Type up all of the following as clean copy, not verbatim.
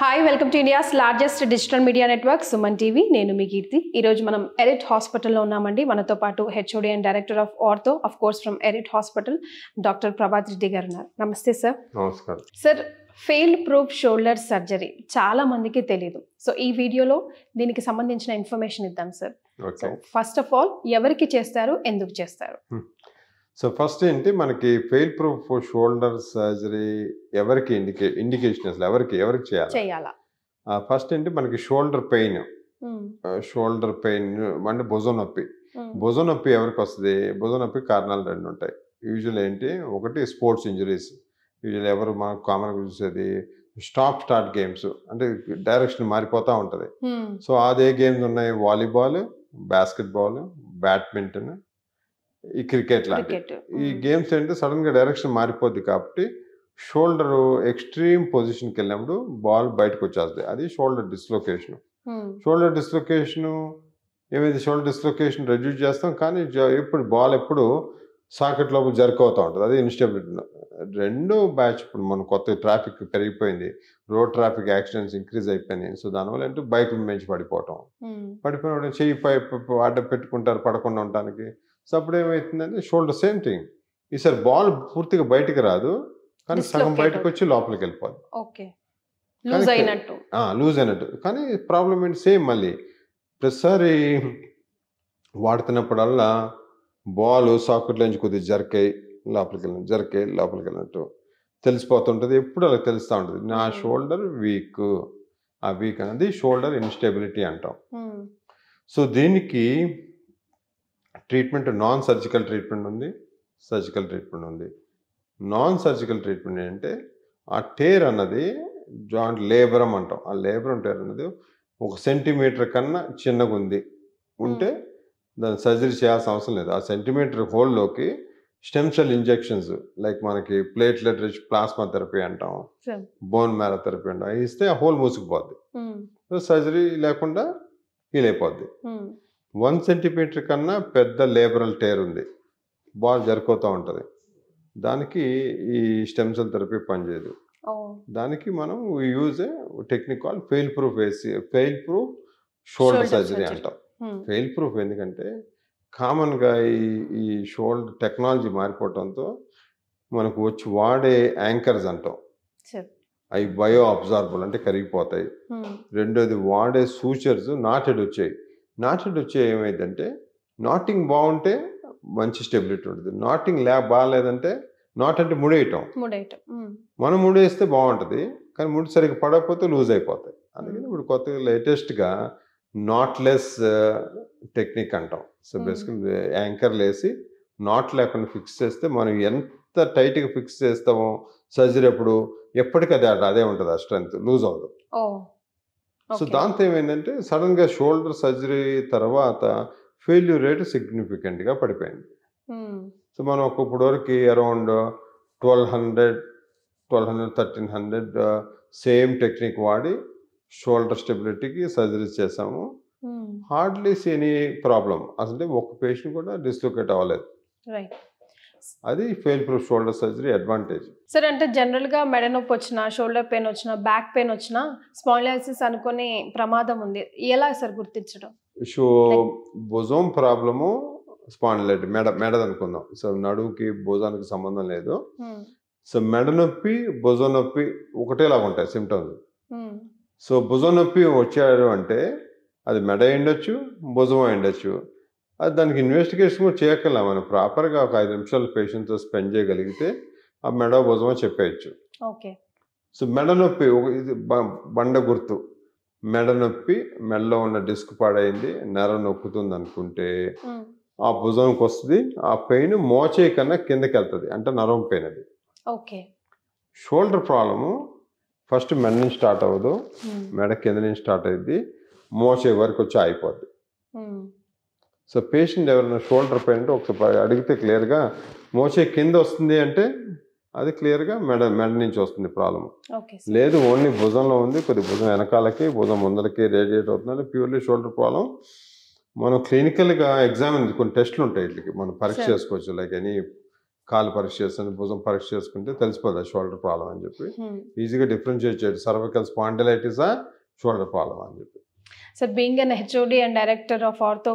Hi welcome to India's largest digital media network Suman TV. నేను మీ కీర్తి. ఈరోజు మనం ఎరిట్ హాస్పిటల్లో ఉన్నామండి. మనతో పాటు HOD and director of ortho of course from ఎరిట్ హాస్పిటల్ డాక్టర్ ప్రభాత్ రెడ్డి గారు ఉన్నారు. నమస్తే సార్. నమస్కారం sir, failed proof shoulder surgery చాలా మందికి తెలియదు. సో ఈ వీడియోలో దీనికి సంబంధించిన ఇన్ఫర్మేషన్ ఇద్దాం sir. So first of all ఎవరికి చేస్తారు, ఎందుకు చేస్తారు? సో ఫస్ట్ ఏంటి, మనకి ఫెయిల్ ప్రూఫ్ షోల్డర్ సర్జరీ ఎవరికి ఇండికేషన్ అసలు ఎవరికి చేయాలా? ఫస్ట్ ఏంటి, మనకి షోల్డర్ పెయిన్ అంటే భుజం నొప్పి ఎవరికి వస్తుంది? భుజం నొప్పి కారణాలు రెండు ఉంటాయి. యూజువల్ ఏంటి, ఒకటి స్పోర్ట్స్ ఇంజరీస్. యూజువల్ ఎవరు మనకు కామన్గా చూసేది స్టార్ట్ గేమ్స్, అంటే డైరెక్షన్ మారిపోతూ ఉంటుంది. సో అదే గేమ్స్ ఉన్నాయి, వాలీబాల్, బాస్కెట్బాల్, బ్యాడ్మింటన్, ఈ క్రికెట్ లాంటి ఈ గేమ్స్ ఏంటంటే సడన్ గా డైరెక్షన్ మారిపోద్ది. కాబట్టి షోల్డర్ ఎక్స్ట్రీమ్ పొజిషన్కి వెళ్ళినప్పుడు బాల్ బయటకు వచ్చేస్తుంది. అది షోల్డర్ డిస్లొకేషన్. ఏమైంది, షోల్డర్ డిస్లొకేషన్ రెడ్యూస్ చేస్తాం, కానీ బాల్ ఎప్పుడు సాకెట్ లోపల జర్క్ అవుతూ ఉంటుంది. అది ఇన్స్టెబిలిటీ. రెండో బ్యాచ్ ఇప్పుడు మన కొత్త ట్రాఫిక్ పెరిగిపోయింది, రోడ్ ట్రాఫిక్ యాక్సిడెంట్స్ ఇంక్రీజ్ అయిపోయినాయి. సో దానివల్ల ఏంటంటే బైక్ మించి పడిపోవడం చెయ్యి అడ్డ పెట్టుకుంటారు పడకుండా ఉండటానికి. సో అప్పుడు ఏమవుతుందంటే షోల్డర్ సేమ్ థింగ్. ఈసారి బాల్ పూర్తిగా బయటకు రాదు, కానీ సగం బయటకు వచ్చి లోపలికి వెళ్ళిపోద్ది, లూజ్ అయినట్టు. కానీ ప్రాబ్లం ఏంటి, సేమ్ మళ్ళీ ప్రతిసారి వాడుతున్నప్పుడల్లా బాల్ సాకెట్లో నుంచి కొద్దిగా జర్క్ లోపలికి వెళ్ళినట్టు తెలిసిపోతుంటుంది. ఎప్పుడు అలా తెలుస్తూ ఉంటుంది. నా షోల్డర్ వీక్, ఆ వీక్ అనేది షోల్డర్ ఇన్స్టెబిలిటీ అంటాం. సో దీనికి ట్రీట్మెంట్ నాన్ సర్జికల్ ట్రీట్మెంట్ ఉంది, సర్జికల్ ట్రీట్మెంట్ ఉంది. నాన్ సర్జికల్ ట్రీట్మెంట్ ఏంటంటే, ఆ టేర్ అన్నది జాయింట్ లేబరం అంటాం. ఆ లేబరం టేర్ అన్నది 1 సెంటీమీటర్ కన్నా చిన్నగా ఉంటే దాన్ని సర్జరీ చేయాల్సిన అవసరం లేదు. ఆ సెంటీమీటర్ హోల్లోకి స్టెమ్ సెల్ ఇంజెక్షన్స్, లైక్ మనకి ప్లేట్లెట్ రిచ్ ప్లాస్మా థెరపీ అంటాం, బోన్ మ్యారో థెరపీ అంటాం, ఇస్తే ఆ హోల్ మూసుకుపోద్ది. సో సర్జరీ లేకుండా హీల్ అయిపోద్ది. 1 సెంటీమీటర్ కన్నా పెద్ద లేబరల్ టేర్ ఉంది, బాల్ జరుకోతూ ఉంటుంది, దానికి ఈ స్టెమ్ సెల్ థెరపీ పనిచేయదు. దానికి మనం use a technique call fail proof shoulder surgery అంటాం. ఫెయిల్ ప్రూఫ్ ఎందుకంటే కామన్గా ఈ షోల్డర్ టెక్నాలజీ మారిపోవడంతో మనకు వచ్చి వాడే యాంకర్స్ అంటాం, అవి బయో అబ్జార్బుల్ అంటే కరిగిపోతాయి. రెండోది వాడే సూచర్స్ నాటెడ్ వచ్చే ఏమైందంటే, నాటింగ్ బాగుంటే మంచి స్టెబిలిటీ ఉంటుంది. నాటింగ్ బాగాలేదంటే, నాట్ అంటే ముడేయటం. మనం ముడేస్తే బాగుంటుంది, కానీ ముడి సరిగ్గా పడకపోతే లూజ్ అయిపోతాయి. అందుకని ఇప్పుడు కొత్తగా లేటెస్ట్గా నాట్లెస్ టెక్నిక్ అంటాం. సో బేసికలీ యాంకర్లు వేసి నాట్ లేకుండా ఫిక్స్ చేస్తే, మనం ఎంత టైట్గా ఫిక్స్ చేస్తామో సర్జరీ అప్పుడు ఎప్పటికీ అదే ఉంటుంది, ఆ స్ట్రెంత్ లూజ్ అవ్వదు. సో దాంతో ఏమైందంటే, సడన్గా షోల్డర్ సర్జరీ తర్వాత ఫెయిల్యూర్ రేటు సిగ్నిఫికెంట్గా పడిపోయింది. సో మనం ఇప్పుడు వరకు అరౌండ్ 1200, 1300 సేమ్ టెక్నిక్ వాడి షోల్డర్ స్టెబిలిటీకి సర్జరీ చేసాము. హార్డ్లీ ఎనీ ప్రాబ్లం, అసలు ఒక పేషెంట్ కూడా డిస్లొకేట్ అవ్వలేదు. అది fail proof shoulder surgery advantage. Sir, అంటే జనరల్ గా మెడ నొప్పి వచ్చినా, షోల్డర్ పెయిన్ వచ్చినా, బ్యాక్ పెయిన్ వచ్చినా స్పాండిలైసిస్ అనుకునే ప్రమాదం ఉంది. ఎలా సార్ గుర్తించడం? సో భుజం ప్రాబ్లము స్పాండిలైటిస్, మెడది అనుకుందాం. సో నడువుకి భుజానికి సంబంధం లేదు. సో మెడ నొప్పి, భుజం నొప్పి ఒకటేలాగా ఉంటాయి సిమ్టమ్స్. సో భుజం నొప్పి వచ్చాడు అంటే అది మెడ అయిండొచ్చు, భుజం అయిండొచ్చు. అది దానికి ఇన్వెస్టిగేషన్ కూడా చేయక్కర్లా, మనం ప్రాపర్గా ఒక 5 నిమిషాలు పేషెంట్తో స్పెండ్ చేయగలిగితే ఆ మెడ భుజమో చెప్పేయచ్చు. సో మెడ నొప్పి ఇది బండ గుర్తు. మెడ నొప్పి, మెడలో ఉన్న డిస్క్ పాడైంది, నెర నొక్కుతుంది అనుకుంటే ఆ భుజంకి వస్తుంది. ఆ పెయిన్ మోచేయి కన్నా కిందకి వెళ్తుంది, అంటే నరం పెయిన్ అది. షోల్డర్ ప్రాబ్లము ఫస్ట్ మెడ నుంచి స్టార్ట్ అవ్వదు, మెడ కింద నుంచి స్టార్ట్ అయ్యింది, మోచేయి వరకు వచ్చి అయిపోద్ది. సో పేషెంట్ ఎవరైనా షోల్డర్ పెయిన్ అంటే ఒకసారి అడిగితే క్లియర్గా మోచేయి కింద వస్తుంది అంటే అది క్లియర్గా మెడ నుంచి వస్తుంది ప్రాబ్లం. లేదు ఓన్లీ భుజంలో ఉంది, కొద్ది భుజం వెనకాలకి భుజం ముందరకి రేడియేట్ అవుతుంది, ప్యూర్లీ షోల్డర్ ప్రాబ్లం. మనం క్లినికల్గా ఎగ్జామిన్ కొన్ని టెస్టులు ఉంటాయి, వీటికి మనం పరీక్ష చేసుకోవచ్చు. లైక్ ఎనీ కాలు పరీక్ష చేస్తాను, భుజం పరీక్ష చేసుకుంటే తెలిసిపోతుంది షోల్డర్ ప్రాబ్లం అని చెప్పి ఈజీగా డిఫరెన్షియేట్ చేయడు సర్వికల్ స్పాండిలైటిసా షోల్డర్ ప్రాబ్లం అని చెప్పి. Sir being an HOD and director of ortho,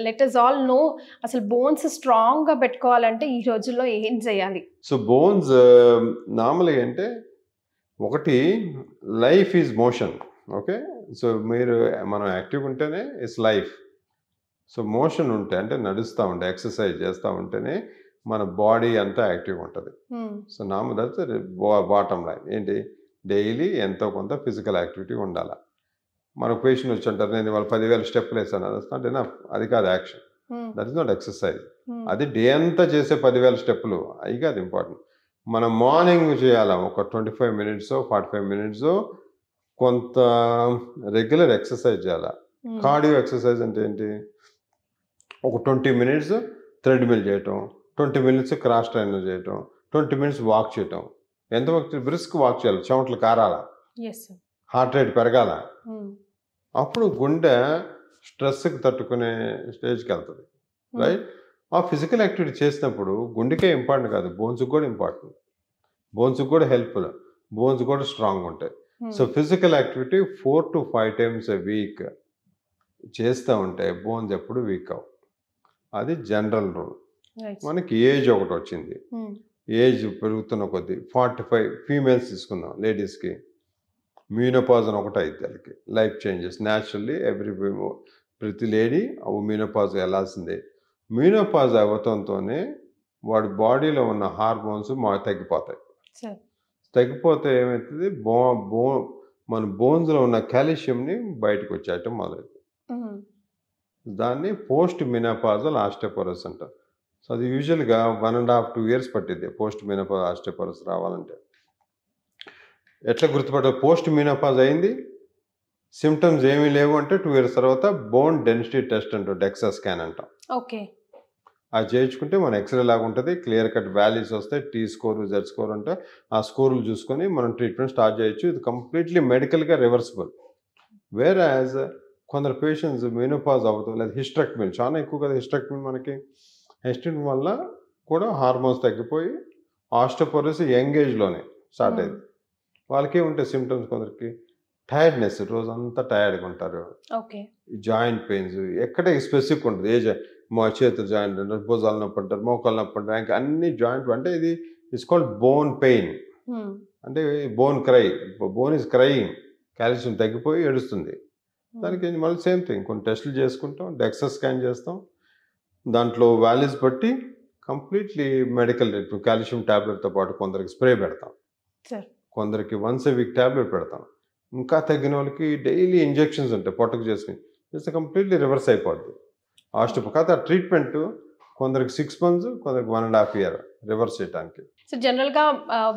let us all know అసలు బోన్స్ స్ట్రాంగ్గా పెట్టుకోవాలంటే ఈ రోజుల్లో ఏం చేయాలి? సో బోన్స్ నార్మల్గా అంటే ఒకటి life is motion. Okay, so మనం యాక్టివ్ ఉంటేనే ఇట్స్ లైఫ్. సో మోషన్ ఉంటే అంటే నడుస్తూ ఉంటే ఎక్సర్సైజ్ చేస్తూ ఉంటేనే మన బాడీ అంతా యాక్టివ్గా ఉంటుంది. So that's bottom line. ఏంటి, డైలీ ఎంతో కొంత ఫిజికల్ యాక్టివిటీ ఉండాలి. మనకు పేషెంట్ వచ్చి అంటారు నేను వాళ్ళు 10,000 స్టెప్లు వేసాను, అది ఎనఫ్. అది కాదు action, that is not exercise. అది డే అంతా చేసే 10,000 స్టెప్పులు అవి కాదు ఇంపార్టెంట్. మనం మార్నింగ్ చేయాలి ఒక 25 మినిట్స్ 45 మినిట్స్ కొంత రెగ్యులర్ ఎక్సర్సైజ్ చేయాలి. కార్డియో ఎక్సర్సైజ్ అంటే ఏంటి, ఒక 20 మినిట్స్ థ్రెడ్మిల్ చేయటం, 20 మినిట్స్ క్రాస్ ట్రైనర్ చేయటం, 20 మినిట్స్ వాక్ చేయటం. ఎంత వరకు బ్రిస్క్ వాక్ చేయాలి, చెమటలు కారాల, హార్ట్ రేట్ పెరగాల. అప్పుడు గుండె స్ట్రెస్కి తట్టుకునే స్టేజ్కి వెళ్తుంది, రైట్? ఆ ఫిజికల్ యాక్టివిటీ చేసినప్పుడు గుండెకే ఇంపార్టెంట్ కాదు, బోన్స్కి కూడా ఇంపార్టెంట్, బోన్స్కి కూడా హెల్ప్ఫుల్, బోన్స్ కూడా స్ట్రాంగ్ ఉంటాయి. So physical activity 4 to 5 times a week చేస్తూ ఉంటే బోన్స్ ఎప్పుడు వీక్ అవ్వవు. అది జనరల్ రూల్. మనకి ఏజ్ ఒకటి వచ్చింది, ఏజ్ పెరుగుతున్న కొద్దీ 45 ఫీమేల్స్ తీసుకుందాం, లేడీస్కి మ్యూనోపాజ్ అని ఒకటి అయితే వాళ్ళకి లైఫ్ చేంజెస్ న్యాచురల్లీ ప్రతి లేడీ మ్యూనోపాజ్ వెళ్ళాల్సిందే. మ్యూనోపాజ్ అవ్వటంతోనే వాడి బాడీలో ఉన్న హార్మోన్స్ తగ్గిపోతాయి. తగ్గిపోతే ఏమవుతుంది, మన బోన్స్లో ఉన్న కాల్షియంని బయటకు వచ్చేయటం మొదలవుతుంది. దాన్ని పోస్ట్ మినోపాజల్ ఆస్టియోపోరోసిస్ అంటారు. సో అది యూజువల్గా 1.5 to 2 years పట్టింది పోస్ట్ మినోపాజ్ ఆస్టియోపోరోసిస్ రావాలంటే. ఎట్లా గుర్తుపట్టాలి, పోస్ట్ మినోపాజ్ అయింది, సిమ్టమ్స్ ఏమీ లేవు అంటే 2 years తర్వాత బోన్ డెన్సిటీ టెస్ట్ అంటాం, డెక్సా స్కాన్ అంటాం. ఓకే, అది చేయించుకుంటే మన ఎక్స్రే లాగా ఉంటుంది, క్లియర్ కట్ వాల్యూస్ వస్తాయి, టీ స్కోర్ జెడ్ స్కోర్ అంటే ఆ స్కోర్లు చూసుకొని మనం ట్రీట్మెంట్ స్టార్ట్ చేయొచ్చు. ఇది కంప్లీట్లీ మెడికల్గా రివర్సిబుల్. వేర్ యాజ్ కొందరు పేషెంట్స్ మెనోపాజ్ అవుతుంది, లేదా హిస్టెక్టమీ చాలా ఎక్కువ కదా హిస్టెక్టమీ, మనకి హిస్టెక్టమీ వల్ల కూడా హార్మోన్స్ తగ్గిపోయి ఆస్టియోపోరోసిస్ యంగ్ ఏజ్లోనే స్టార్ట్ అయింది. వాళ్ళకి ఉంటే సిమ్టమ్స్, కొందరికి టైర్డ్నెస్, రోజంతా టైర్డ్గా ఉంటారు, జాయింట్ పెయిన్స్ ఎక్కడ స్పెసిఫిక్ ఉంటుంది, ఏ మా చేతుల జాయింట్ అంటారు, భుజాలు నొప్పి అంటారు, మోకాలు నొప్పి అంటారు, ఇంకా అన్ని జాయింట్ అంటే ఇది ఇట్స్ కాల్డ్ బోన్ పెయిన్. అంటే bone cry, bone is crying, calcium తగ్గిపోయి ఏడుస్తుంది. దానికి మళ్ళీ సేమ్ థింగ్, కొన్ని టెస్టులు చేసుకుంటాం, డెక్సా స్కాన్ చేస్తాం, దాంట్లో వాల్యూస్ బట్టి కంప్లీట్లీ మెడికల్ ట్రీట్మెంట్. కాల్షియం ట్యాబ్లెట్తో పాటు కొందరికి స్ప్రే పెడతాం, కొందరికి వన్స్ a week ట్యాబ్లెట్ పెడతాం, ఇంకా తగ్గిన వాళ్ళకి డైలీ ఇంజెక్షన్స్ ఉంటాయి పొట్టకు చేసుకుని, జస్ట్ కంప్లీట్లీ రివర్స్ అయిపోద్ది ఆస్టియోపో. కాదు ఆ ట్రీట్మెంట్ కొందరికి 6 months, కొందరికి 1.5 year రివర్స్ చేయడానికి. సో జనరల్గా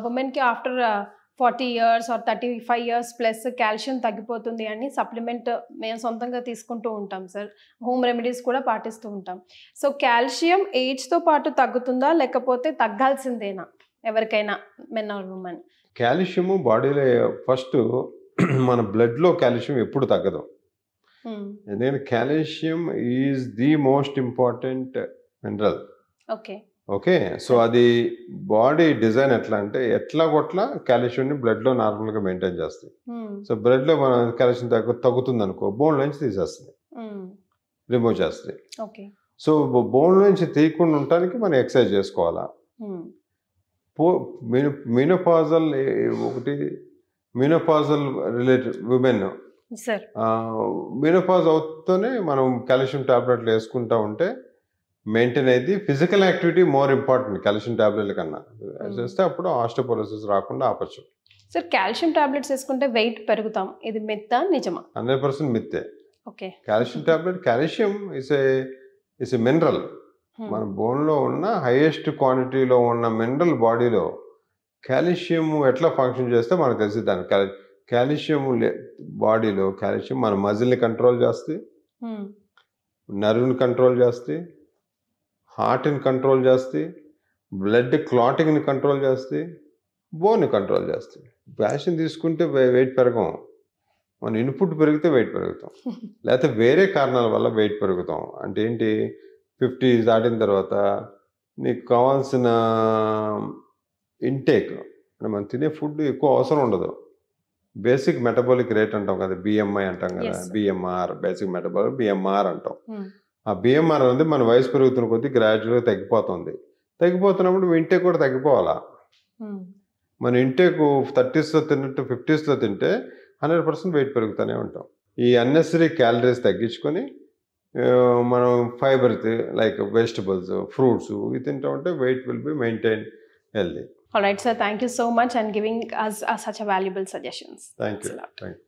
ఉమెన్కి after 40 years or 35 years plus calcium తగ్గిపోతుంది అని సప్లిమెంట్ మేము సొంతంగా తీసుకుంటూ ఉంటాం సార్, హోమ్ రెమెడీస్ కూడా పాటిస్తూ ఉంటాం. సో కాల్షియం ఏజ్తో పాటు తగ్గుతుందా, లేకపోతే తగ్గాల్సిందేనా ఎవరికైనా, మెన్ ఆర్ ఉమెన్? కాల్షియము బాడీలో ఫస్ట్ మన బ్లడ్లో కాల్షియం ఎప్పుడు తగ్గదు. ఎందుకంటే calcium is the most important mineral. Okay, so అది బాడీ డిజైన్ ఎట్లా అంటే ఎట్లా కొట్లా కాల్షియంని బ్లడ్లో నార్మల్గా మెయింటైన్ చేస్తుంది. సో బ్లడ్లో మన కాల్షియం తగ్గుతుంది అనుకో, బోన్ నుంచి తీసేస్తుంది, రిమూవ్ చేస్తుంది. సో బోన్ నుంచి తీయకుండా ఉండటానికి మనం ఎక్సర్సైజ్ చేసుకోవాలా. మినోపాజల్ ఒకటి, మినోపాజల్ రిలేటెడ్ విమెన్ మినోపాజ్ అవుతూనే మనం కాల్షియం టాబ్లెట్లు వేసుకుంటా ఉంటే మెయింటైన్ అయింది. Physical activity more important calcium టాబ్లెట్ల కన్నా చేస్తే అప్పుడు ఆస్టియోపోరోసిస్ రాకుండా ఆపచ్చు. సార్ కాల్షియం టాబ్లెట్స్ వేసుకుంటే వెయిట్ పెరుగుతాం, ఇది మిత్తా నిజమా? 100% మిత్తే. Okay, calcium tablet, calcium is a mineral. మన బోన్లో ఉన్న హైయెస్ట్ క్వాంటిటీలో ఉన్న మినరల్ బాడీలో కాల్షియం ఎట్లా ఫంక్షన్ చేస్తే మనకు తెలిసి దాని కాల్షియం బాడీలో కాల్షియం మన మజిల్ని కంట్రోల్ చేస్తుంది, నర్వ్ని కంట్రోల్ చేస్తుంది, హార్ట్ని కంట్రోల్ చేస్తుంది, బ్లడ్ క్లాటింగ్ని కంట్రోల్ చేస్తుంది, బోన్ని కంట్రోల్ చేస్తుంది. కాల్షియం తీసుకుంటే వెయిట్ పెరగం, మన ఇన్పుట్ పెరిగితే వెయిట్ పెరుగుతాం, లేకపోతే వేరే కారణాల వల్ల వెయిట్ పెరుగుతాం. అంటే ఏంటి, 50 దాటిన తర్వాత నీకు కావాల్సిన ఇంటేక్ అంటే మనం తినే ఫుడ్ ఎక్కువ అవసరం ఉండదు. బేసిక్ మెటబాలిక్ రేట్ అంటాం కదా, బిఎంఐ అంటాం కదా, Yes, sir. BMR basic metabolic BMR అంటాం. Hmm. ఆ బిఎంఆర్ అనేది మన వయసు పెరుగుతున్న కొద్దీ గ్రాడ్యువల్గా తగ్గిపోతుంది. తగ్గిపోతున్నప్పుడు ఇంటేక్ కూడా తగ్గిపోవాలా. Hmm. మన ఇంటేక్ 30sలో తిన్నట్టు 50sలో తింటే 100% వెయిట్ పెరుగుతూనే ఉంటాం. ఈ అన్నెసరీ క్యాలరీస్ తగ్గించుకొని మనం ఫైబర్ లైక్ వెజిటబుల్స్, ఫ్రూట్స్ ఇవి తింటా ఉంటే weight will be maintain healthy. All right, sir. Thank you so much and giving us such a valuable suggestions. Thank you. Thanks a lot. Thank you.